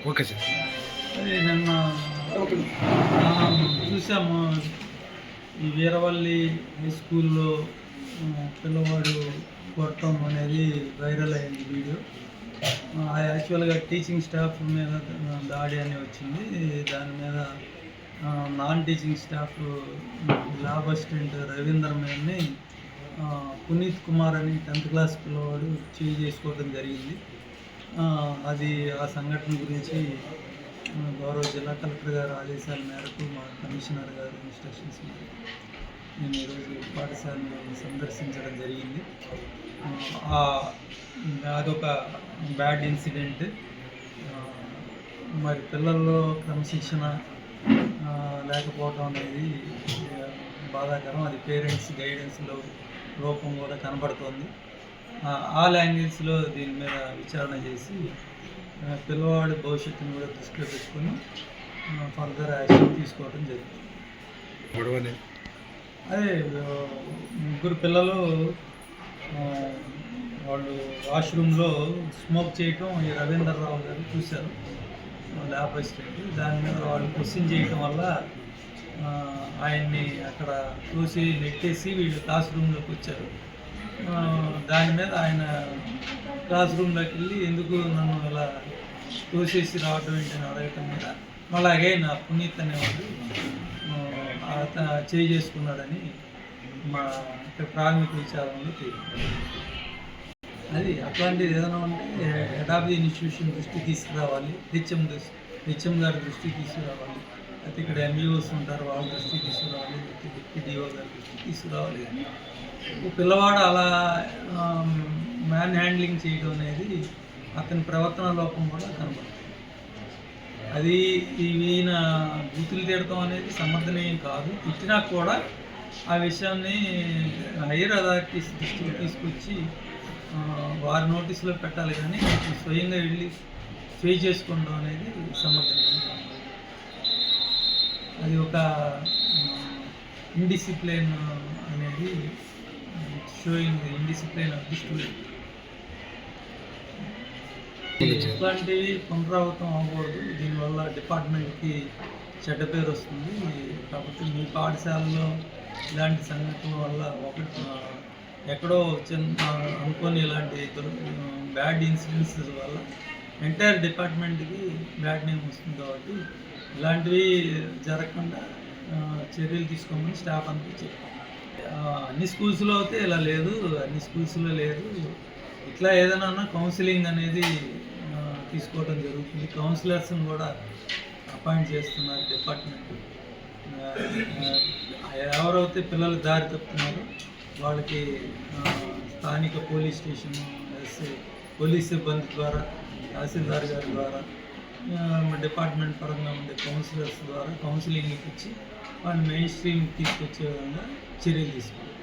Okay sir. అదే నిన్న చూసాము ఈ వీరవల్లి హై స్కూల్లో పిల్లవాడు కొట్టడం అనేది వైరల్ అయింది వీడియో. యాక్చువల్గా టీచింగ్ స్టాఫ్ మీద దాడి అని వచ్చింది. దాని మీద non teaching staff lab assistant Ravindra మీదని పునీత్ కుమార్ అని 10th క్లాస్ పిల్లవాడు చేసుకోవడం జరిగింది. అది ఆ సంఘటన గురించి గౌరవ జిల్లా కలెక్టర్ గారి ఆదేశాల మేరకు మా కమిషనర్ గారి ఇన్స్ట్రక్షన్స్ మేరకు నేను ఈరోజు పాఠశాలను సందర్శించడం జరిగింది. అదొక బ్యాడ్ ఇన్సిడెంట్. మరి పిల్లల్లో క్రమశిక్షణ లేకపోవడం అనేది బాధాకరం. అది పేరెంట్స్ గైడెన్స్లో లోపం కూడా కనబడుతోంది. ఆ లాంగ్వేజ్లో దీని మీద విచారణ చేసి పిల్లవాడి భవిష్యత్తును కూడా దృష్టిలో పెట్టుకొని ఫర్దర్ యాక్షన్ తీసుకోవడం జరిగింది. అదే ముగ్గురు పిల్లలు వాళ్ళు వాష్రూమ్లో స్మోక్ చేయటం ఈ రవీంద్రరావు గారు చూశారు, ల్యాబ్ అసిస్టెంట్. దాని మీద వాళ్ళు క్వశ్చన్ చేయటం వల్ల ఆయన్ని అక్కడ చూసి నెట్టేసి వీళ్ళు క్లాస్ రూమ్లోకి వచ్చారు. దాని మీద ఆయన క్లాస్ రూమ్లోకి వెళ్ళి ఎందుకు నన్ను ఇలా తోసేసి రావడం ఏంటని అడగటం మీద మళ్ళీ అగైన్ పునీత్ అనేవాడు చేసుకున్నాడని మా ప్రాథమిక విచారణలో తేలింది. అది అట్లాంటిది ఏదైనా ఉంటే హెడ్ ఆఫ్ ది ఇన్స్టిట్యూషన్ దృష్టికి తీసుకురావాలి, హెచ్ఎం గారి దృష్టికి తీసుకురావాలి, అయితే ఇక్కడ ఎంఈఓస్ ఉంటారు వాళ్ళ దృష్టికి తీసుకురావాలి, డిప్యూటీ డిఓ గారి దృష్టికి తీసుకురావాలి. పిల్లవాడు అలా మ్యాన్ హ్యాండ్లింగ్ చేయడం అనేది అతని ప్రవర్తన లోపం కూడా కనబడుతుంది. అది ఈయన బూతులు తిడతాం అనేది సమర్థనీయం కాదు. తిట్టినా కూడా ఆ విషయాన్ని హైయర్ అథారిటీస్ దృష్టికి తీసుకొచ్చి వారి నోటీసులో పెట్టాలి, కానీ స్వయంగా వెళ్ళి చేసుకోవడం అనేది సమర్థనీయం కాదు. అది ఒక ఇండిసిప్లైన్ అనేది showing indiscipline of the student. ఇట్లాంటివి పునరావృతం అవ్వకూడదు. దీనివల్ల డిపార్ట్మెంట్కి చెడ్డ పేరు వస్తుంది. కాబట్టి మీ పాఠశాలలో ఇలాంటి సంఘటనల వల్ల ఎక్కడో చిన్న అనుకోని ఇలాంటి బ్యాడ్ ఇన్సిడెంట్స్ వల్ల ఎంటైర్ డిపార్ట్మెంట్కి బ్యాడ్ నేమ్ వస్తుంది. కాబట్టి ఇలాంటివి జరగకుండా చర్యలు తీసుకోమని స్టాఫ్ అంతా చెప్పారు. అన్ని స్కూల్స్లో అయితే ఇలా లేదు, అన్ని స్కూల్స్లో లేదు. ఇట్లా ఏదైనా కౌన్సిలింగ్ అనేది తీసుకోవడం జరుగుతుంది. కౌన్సిలర్స్ని కూడా అపాయింట్ చేస్తున్నారు డిపార్ట్మెంట్. ఎవరైతే పిల్లలు దారి తప్పుతున్నారో వాళ్ళకి స్థానిక పోలీస్ స్టేషన్, పోలీస్ సిబ్బంది ద్వారా, తహసీల్దార్ గారి ద్వారా, డిపార్ట్మెంట్ పరంగా ఉండే కౌన్సిలర్స్ ద్వారా కౌన్సిలింగ్ ఇచ్చి వాళ్ళు మెయిన్ స్ట్రీమ్ తీసుకొచ్చే విధంగా చర్యలు తీసుకోవాలి.